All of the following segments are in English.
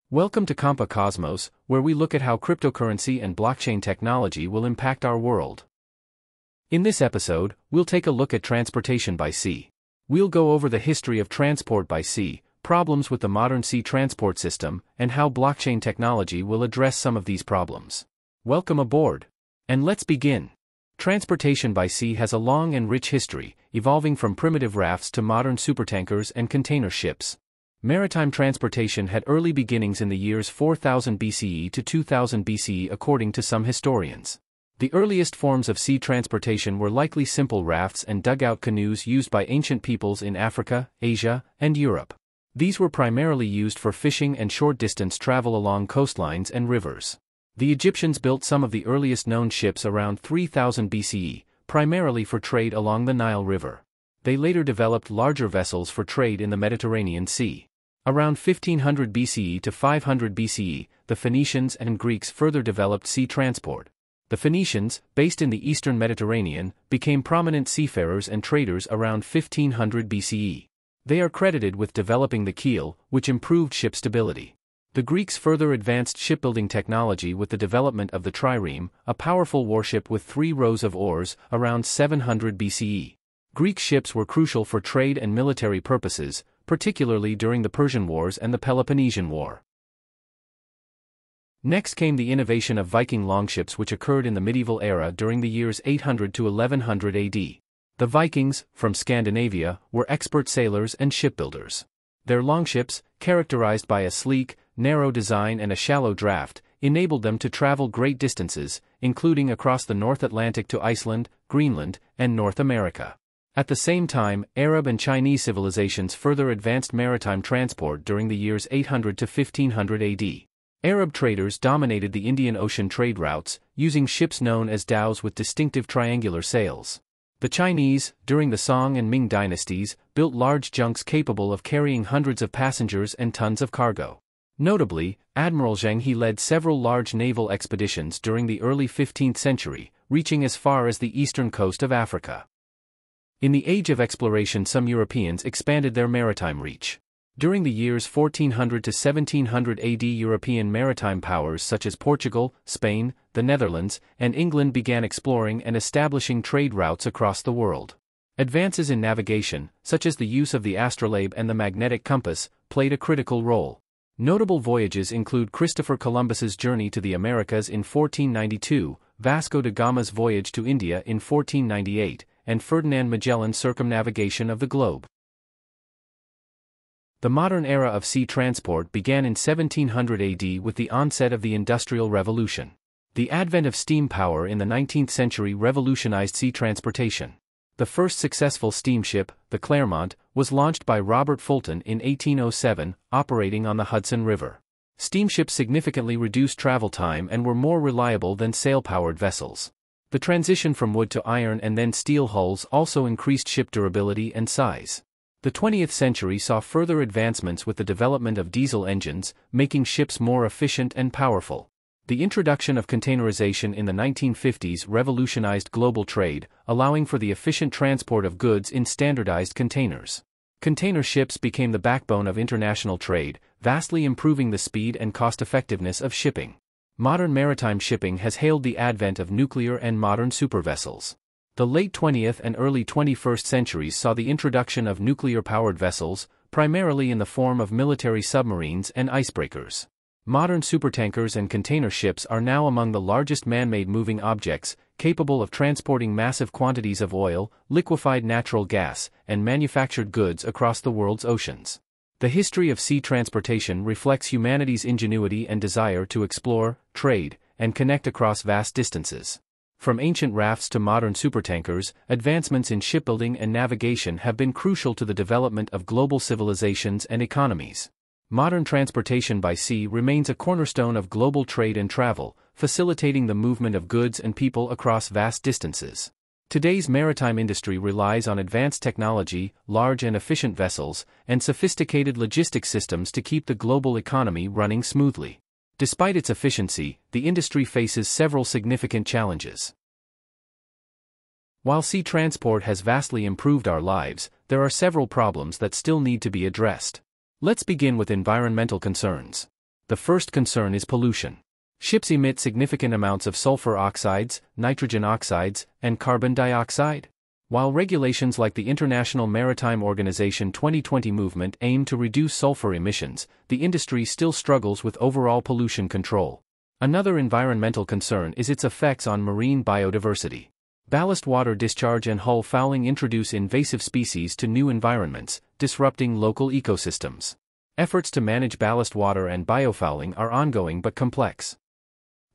Welcome to Compa Cosmos, where we look at how cryptocurrency and blockchain technology will impact our world. In this episode, we'll take a look at transportation by sea. We'll go over the history of transport by sea, problems with the modern sea transport system, and how blockchain technology will address some of these problems. Welcome aboard. And let's begin. Transportation by sea has a long and rich history, evolving from primitive rafts to modern supertankers and container ships. Maritime transportation had early beginnings in the years 4000 BCE to 2000 BCE according to some historians. The earliest forms of sea transportation were likely simple rafts and dugout canoes used by ancient peoples in Africa, Asia, and Europe. These were primarily used for fishing and short-distance travel along coastlines and rivers. The Egyptians built some of the earliest known ships around 3000 BCE, primarily for trade along the Nile River. They later developed larger vessels for trade in the Mediterranean Sea. Around 1500 BCE to 500 BCE, the Phoenicians and Greeks further developed sea transport. The Phoenicians, based in the eastern Mediterranean, became prominent seafarers and traders around 1500 BCE. They are credited with developing the keel, which improved ship stability. The Greeks further advanced shipbuilding technology with the development of the trireme, a powerful warship with 3 rows of oars, around 700 BCE. Greek ships were crucial for trade and military purposes, particularly during the Persian Wars and the Peloponnesian War. Next came the innovation of Viking longships, which occurred in the medieval era during the years 800 to 1100 AD. The Vikings, from Scandinavia, were expert sailors and shipbuilders. Their longships, characterized by a sleek, narrow design and a shallow draft, enabled them to travel great distances, including across the North Atlantic to Iceland, Greenland, and North America. At the same time, Arab and Chinese civilizations further advanced maritime transport during the years 800 to 1500 AD. Arab traders dominated the Indian Ocean trade routes, using ships known as dhows with distinctive triangular sails. The Chinese, during the Song and Ming dynasties, built large junks capable of carrying hundreds of passengers and tons of cargo. Notably, Admiral Zheng He led several large naval expeditions during the early 15th century, reaching as far as the eastern coast of Africa. In the Age of Exploration, some Europeans expanded their maritime reach. During the years 1400 to 1700 AD, European maritime powers such as Portugal, Spain, the Netherlands, and England began exploring and establishing trade routes across the world. Advances in navigation, such as the use of the astrolabe and the magnetic compass, played a critical role. Notable voyages include Christopher Columbus's journey to the Americas in 1492, Vasco da Gama's voyage to India in 1498, and Ferdinand Magellan's circumnavigation of the globe. The modern era of sea transport began in 1700 AD with the onset of the Industrial Revolution. The advent of steam power in the 19th century revolutionized sea transportation. The first successful steamship, the Clermont, was launched by Robert Fulton in 1807, operating on the Hudson River. Steamships significantly reduced travel time and were more reliable than sail-powered vessels. The transition from wood to iron and then steel hulls also increased ship durability and size. The 20th century saw further advancements with the development of diesel engines, making ships more efficient and powerful. The introduction of containerization in the 1950s revolutionized global trade, allowing for the efficient transport of goods in standardized containers. Container ships became the backbone of international trade, vastly improving the speed and cost-effectiveness of shipping. Modern maritime shipping has hailed the advent of nuclear and modern supervessels. The late 20th and early 21st centuries saw the introduction of nuclear-powered vessels, primarily in the form of military submarines and icebreakers. Modern supertankers and container ships are now among the largest man-made moving objects, capable of transporting massive quantities of oil, liquefied natural gas, and manufactured goods across the world's oceans. The history of sea transportation reflects humanity's ingenuity and desire to explore, trade, and connect across vast distances. From ancient rafts to modern supertankers, advancements in shipbuilding and navigation have been crucial to the development of global civilizations and economies. Modern transportation by sea remains a cornerstone of global trade and travel, facilitating the movement of goods and people across vast distances. Today's maritime industry relies on advanced technology, large and efficient vessels, and sophisticated logistics systems to keep the global economy running smoothly. Despite its efficiency, the industry faces several significant challenges. While sea transport has vastly improved our lives, there are several problems that still need to be addressed. Let's begin with environmental concerns. The first concern is pollution. Ships emit significant amounts of sulfur oxides, nitrogen oxides, and carbon dioxide. While regulations like the International Maritime Organization 2020 movement aim to reduce sulfur emissions, the industry still struggles with overall pollution control. Another environmental concern is its effects on marine biodiversity. Ballast water discharge and hull fouling introduce invasive species to new environments, disrupting local ecosystems. Efforts to manage ballast water and biofouling are ongoing but complex.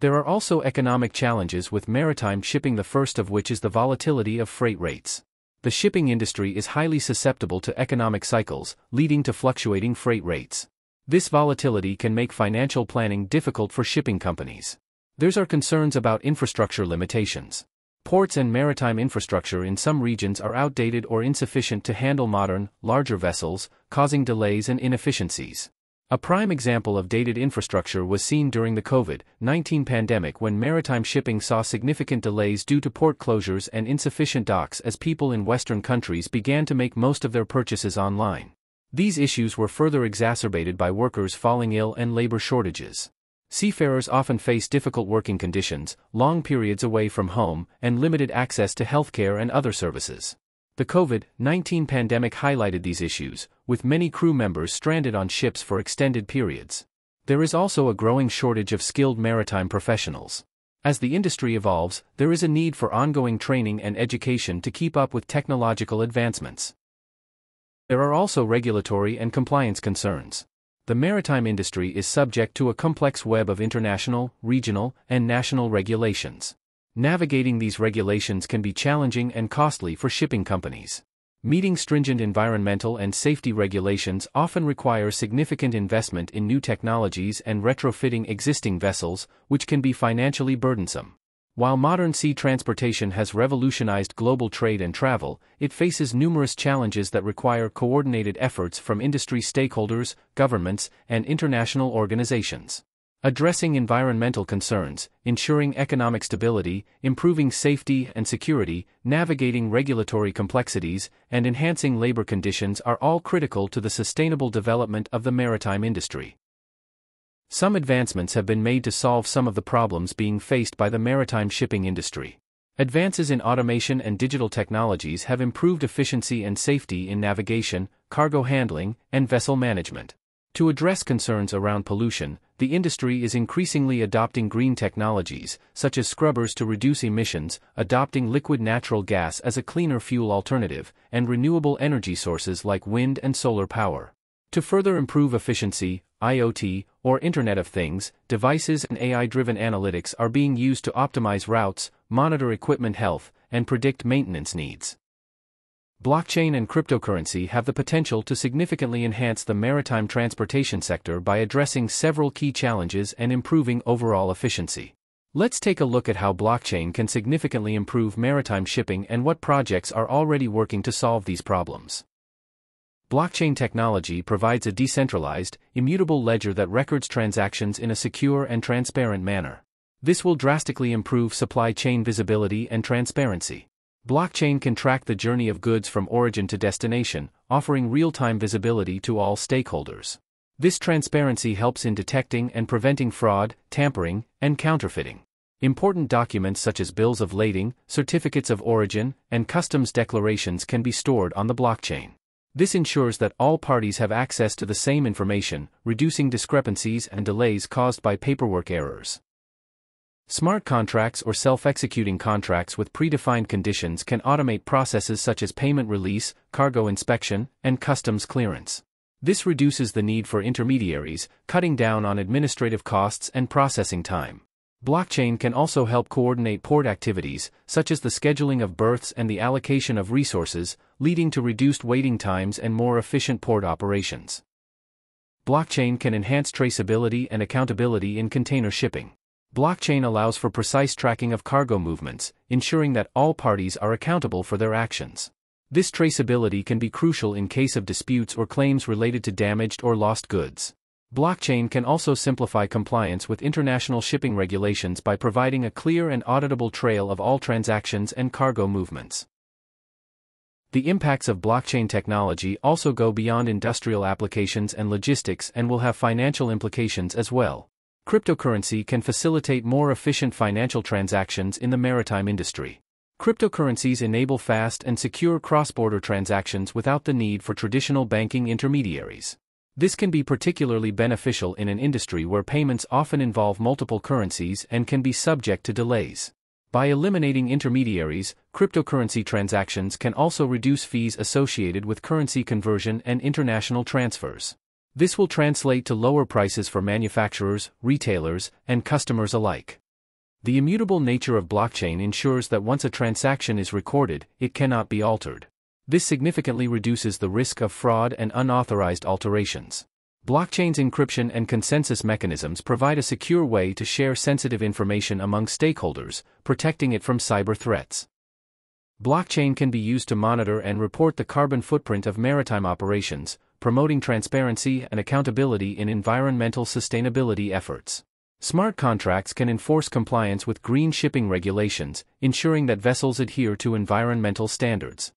There are also economic challenges with maritime shipping, the first of which is the volatility of freight rates. The shipping industry is highly susceptible to economic cycles, leading to fluctuating freight rates. This volatility can make financial planning difficult for shipping companies. There are concerns about infrastructure limitations. Ports and maritime infrastructure in some regions are outdated or insufficient to handle modern, larger vessels, causing delays and inefficiencies. A prime example of dated infrastructure was seen during the COVID-19 pandemic, when maritime shipping saw significant delays due to port closures and insufficient docks as people in Western countries began to make most of their purchases online. These issues were further exacerbated by workers falling ill and labor shortages. Seafarers often face difficult working conditions, long periods away from home, and limited access to healthcare and other services. The COVID-19 pandemic highlighted these issues, with many crew members stranded on ships for extended periods. There is also a growing shortage of skilled maritime professionals. As the industry evolves, there is a need for ongoing training and education to keep up with technological advancements. There are also regulatory and compliance concerns. The maritime industry is subject to a complex web of international, regional, and national regulations. Navigating these regulations can be challenging and costly for shipping companies. Meeting stringent environmental and safety regulations often require significant investment in new technologies and retrofitting existing vessels, which can be financially burdensome. While modern sea transportation has revolutionized global trade and travel, it faces numerous challenges that require coordinated efforts from industry stakeholders, governments, and international organizations. Addressing environmental concerns, ensuring economic stability, improving safety and security, navigating regulatory complexities, and enhancing labor conditions are all critical to the sustainable development of the maritime industry. Some advancements have been made to solve some of the problems being faced by the maritime shipping industry. Advances in automation and digital technologies have improved efficiency and safety in navigation, cargo handling, and vessel management. To address concerns around pollution, the industry is increasingly adopting green technologies, such as scrubbers to reduce emissions, adopting liquid natural gas as a cleaner fuel alternative, and renewable energy sources like wind and solar power. To further improve efficiency, IoT, or Internet of Things, devices and AI-driven analytics are being used to optimize routes, monitor equipment health, and predict maintenance needs. Blockchain and cryptocurrency have the potential to significantly enhance the maritime transportation sector by addressing several key challenges and improving overall efficiency. Let's take a look at how blockchain can significantly improve maritime shipping and what projects are already working to solve these problems. Blockchain technology provides a decentralized, immutable ledger that records transactions in a secure and transparent manner. This will drastically improve supply chain visibility and transparency. Blockchain can track the journey of goods from origin to destination, offering real-time visibility to all stakeholders. This transparency helps in detecting and preventing fraud, tampering, and counterfeiting. Important documents such as bills of lading, certificates of origin, and customs declarations can be stored on the blockchain. This ensures that all parties have access to the same information, reducing discrepancies and delays caused by paperwork errors. Smart contracts or self-executing contracts with predefined conditions can automate processes such as payment release, cargo inspection, and customs clearance. This reduces the need for intermediaries, cutting down on administrative costs and processing time. Blockchain can also help coordinate port activities, such as the scheduling of berths and the allocation of resources, leading to reduced waiting times and more efficient port operations. Blockchain can enhance traceability and accountability in container shipping. Blockchain allows for precise tracking of cargo movements, ensuring that all parties are accountable for their actions. This traceability can be crucial in case of disputes or claims related to damaged or lost goods. Blockchain can also simplify compliance with international shipping regulations by providing a clear and auditable trail of all transactions and cargo movements. The impacts of blockchain technology also go beyond industrial applications and logistics and will have financial implications as well. Cryptocurrency can facilitate more efficient financial transactions in the maritime industry. Cryptocurrencies enable fast and secure cross-border transactions without the need for traditional banking intermediaries. This can be particularly beneficial in an industry where payments often involve multiple currencies and can be subject to delays. By eliminating intermediaries, cryptocurrency transactions can also reduce fees associated with currency conversion and international transfers. This will translate to lower prices for manufacturers, retailers, and customers alike. The immutable nature of blockchain ensures that once a transaction is recorded, it cannot be altered. This significantly reduces the risk of fraud and unauthorized alterations. Blockchain's encryption and consensus mechanisms provide a secure way to share sensitive information among stakeholders, protecting it from cyber threats. Blockchain can be used to monitor and report the carbon footprint of maritime operations, promoting transparency and accountability in environmental sustainability efforts. Smart contracts can enforce compliance with green shipping regulations, ensuring that vessels adhere to environmental standards.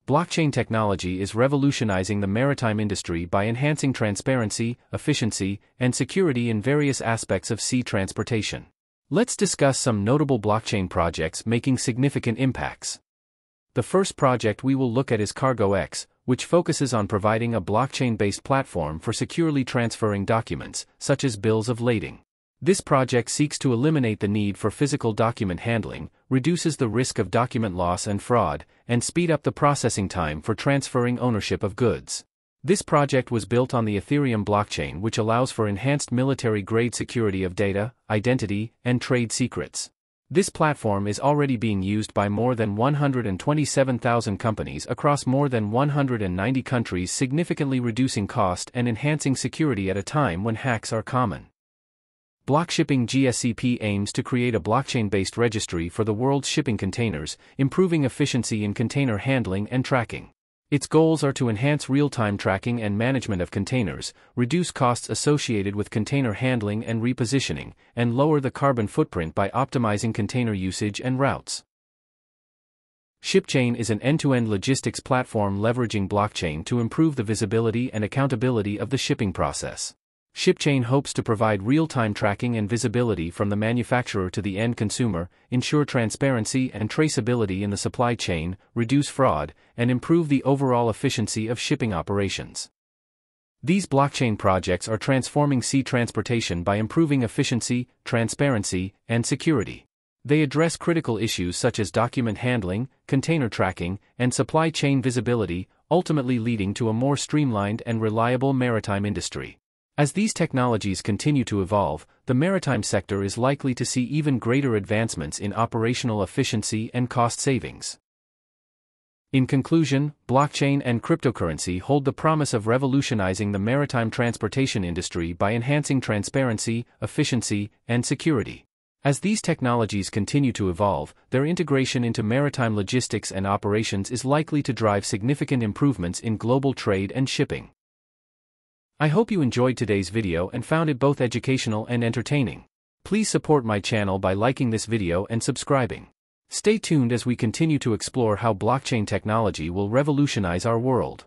Blockchain technology is revolutionizing the maritime industry by enhancing transparency, efficiency, and security in various aspects of sea transportation. Let's discuss some notable blockchain projects making significant impacts. The first project we will look at is CargoX, which focuses on providing a blockchain-based platform for securely transferring documents, such as bills of lading. This project seeks to eliminate the need for physical document handling, reduces the risk of document loss and fraud, and speed up the processing time for transferring ownership of goods. This project was built on the Ethereum blockchain, which allows for enhanced military-grade security of data, identity, and trade secrets. This platform is already being used by more than 127,000 companies across more than 190 countries, significantly reducing cost and enhancing security at a time when hacks are common. Blockshipping GSCP aims to create a blockchain-based registry for the world's shipping containers, improving efficiency in container handling and tracking. Its goals are to enhance real-time tracking and management of containers, reduce costs associated with container handling and repositioning, and lower the carbon footprint by optimizing container usage and routes. ShipChain is an end-to-end logistics platform leveraging blockchain to improve the visibility and accountability of the shipping process. ShipChain hopes to provide real-time tracking and visibility from the manufacturer to the end consumer, ensure transparency and traceability in the supply chain, reduce fraud, and improve the overall efficiency of shipping operations. These blockchain projects are transforming sea transportation by improving efficiency, transparency, and security. They address critical issues such as document handling, container tracking, and supply chain visibility, ultimately leading to a more streamlined and reliable maritime industry. As these technologies continue to evolve, the maritime sector is likely to see even greater advancements in operational efficiency and cost savings. In conclusion, blockchain and cryptocurrency hold the promise of revolutionizing the maritime transportation industry by enhancing transparency, efficiency, and security. As these technologies continue to evolve, their integration into maritime logistics and operations is likely to drive significant improvements in global trade and shipping. I hope you enjoyed today's video and found it both educational and entertaining. Please support my channel by liking this video and subscribing. Stay tuned as we continue to explore how blockchain technology will revolutionize our world.